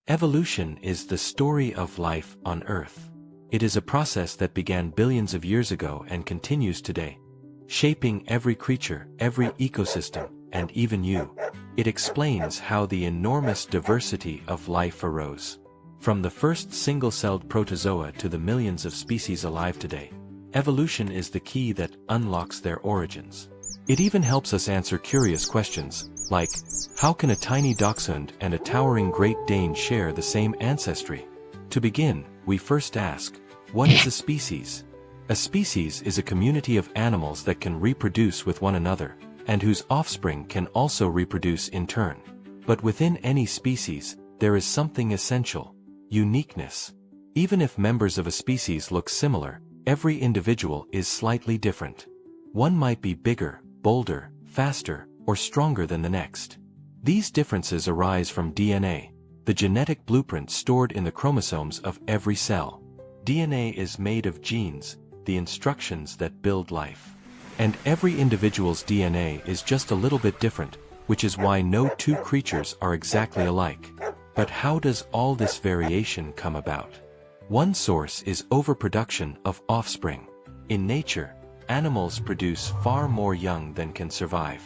Evolution is the story of life on Earth. It is a process that began billions of years ago and continues today, shaping every creature, every ecosystem, and even you. It explains how the enormous diversity of life arose. From the first single-celled protozoa to the millions of species alive today, evolution is the key that unlocks their origins. It even helps us answer curious questions, like, how can a tiny dachshund and a towering Great Dane share the same ancestry? To begin, we first ask, what is a species? A species is a community of animals that can reproduce with one another, and whose offspring can also reproduce in turn. But within any species, there is something essential: uniqueness. Even if members of a species look similar, every individual is slightly different. One might be bigger, bolder, faster, or stronger than the next. These differences arise from DNA, the genetic blueprint stored in the chromosomes of every cell. DNA is made of genes, the instructions that build life. And every individual's DNA is just a little bit different, which is why no two creatures are exactly alike. But how does all this variation come about? One source is overproduction of offspring. In nature, animals produce far more young than can survive.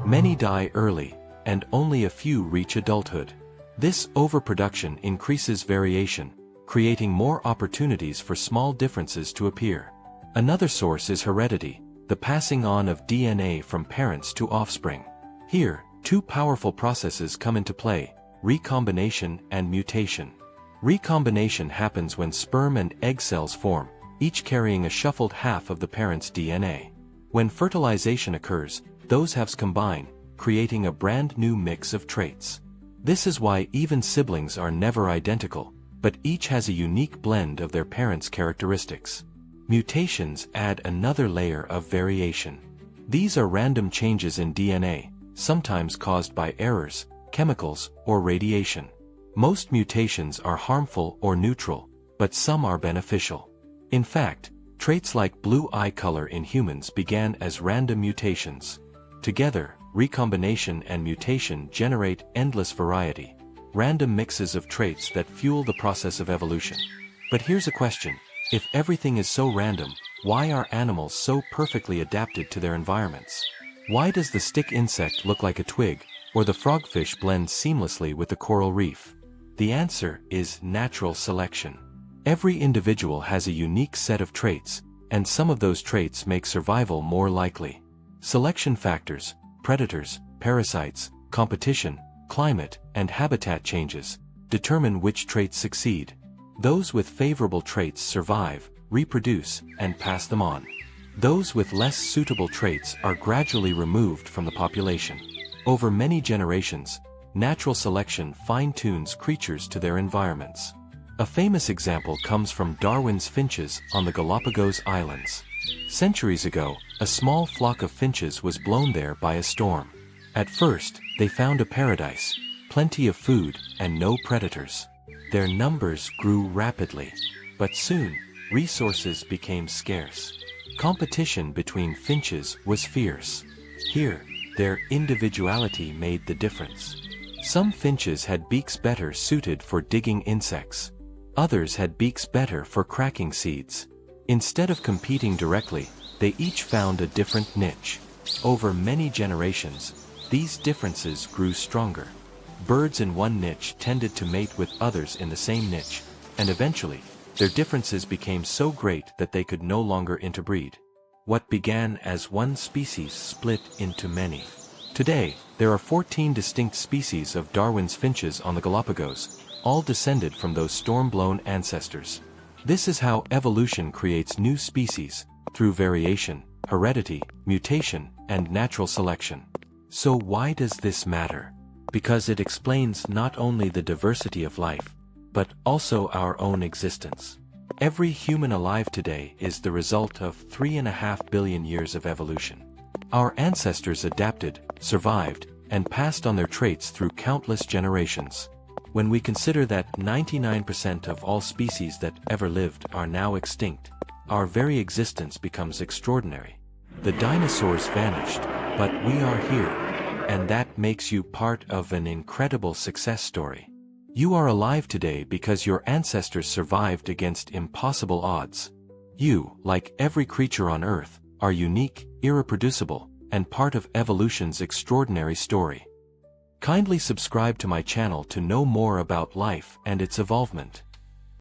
Many die early, and only a few reach adulthood. This overproduction increases variation, creating more opportunities for small differences to appear. Another source is heredity, the passing on of DNA from parents to offspring. Here, two powerful processes come into play: recombination and mutation. Recombination happens when sperm and egg cells form, each carrying a shuffled half of the parent's DNA. When fertilization occurs, those halves combine, creating a brand new mix of traits. This is why even siblings are never identical, but each has a unique blend of their parents' characteristics. Mutations add another layer of variation. These are random changes in DNA, sometimes caused by errors, chemicals, or radiation. Most mutations are harmful or neutral, but some are beneficial. In fact, traits like blue eye color in humans began as random mutations. Together, recombination and mutation generate endless variety, random mixes of traits that fuel the process of evolution. But here's a question: if everything is so random, why are animals so perfectly adapted to their environments? Why does the stick insect look like a twig, or the frogfish blend seamlessly with the coral reef? The answer is natural selection. Every individual has a unique set of traits, and some of those traits make survival more likely. Selection factors, predators, parasites, competition, climate, and habitat changes determine which traits succeed. Those with favorable traits survive, reproduce, and pass them on. Those with less suitable traits are gradually removed from the population. Over many generations, natural selection fine-tunes creatures to their environments. A famous example comes from Darwin's finches on the Galapagos Islands. Centuries ago, a small flock of finches was blown there by a storm. At first, they found a paradise, plenty of food, and no predators. Their numbers grew rapidly, but soon, resources became scarce. Competition between finches was fierce. Here, their individuality made the difference. Some finches had beaks better suited for digging insects. Others had beaks better for cracking seeds. Instead of competing directly, they each found a different niche. Over many generations, these differences grew stronger. Birds in one niche tended to mate with others in the same niche, and eventually, their differences became so great that they could no longer interbreed. What began as one species split into many. Today, there are 14 distinct species of Darwin's finches on the Galapagos, all descended from those storm-blown ancestors. This is how evolution creates new species, through variation, heredity, mutation, and natural selection. So why does this matter? Because it explains not only the diversity of life, but also our own existence. Every human alive today is the result of 3.5 billion years of evolution. Our ancestors adapted, survived, and passed on their traits through countless generations. When we consider that 99% of all species that ever lived are now extinct, our very existence becomes extraordinary. The dinosaurs vanished, but we are here, and that makes you part of an incredible success story. You are alive today because your ancestors survived against impossible odds. You, like every creature on Earth, are unique, irreproducible, and part of evolution's extraordinary story. Kindly subscribe to my channel to know more about life and its evolvement.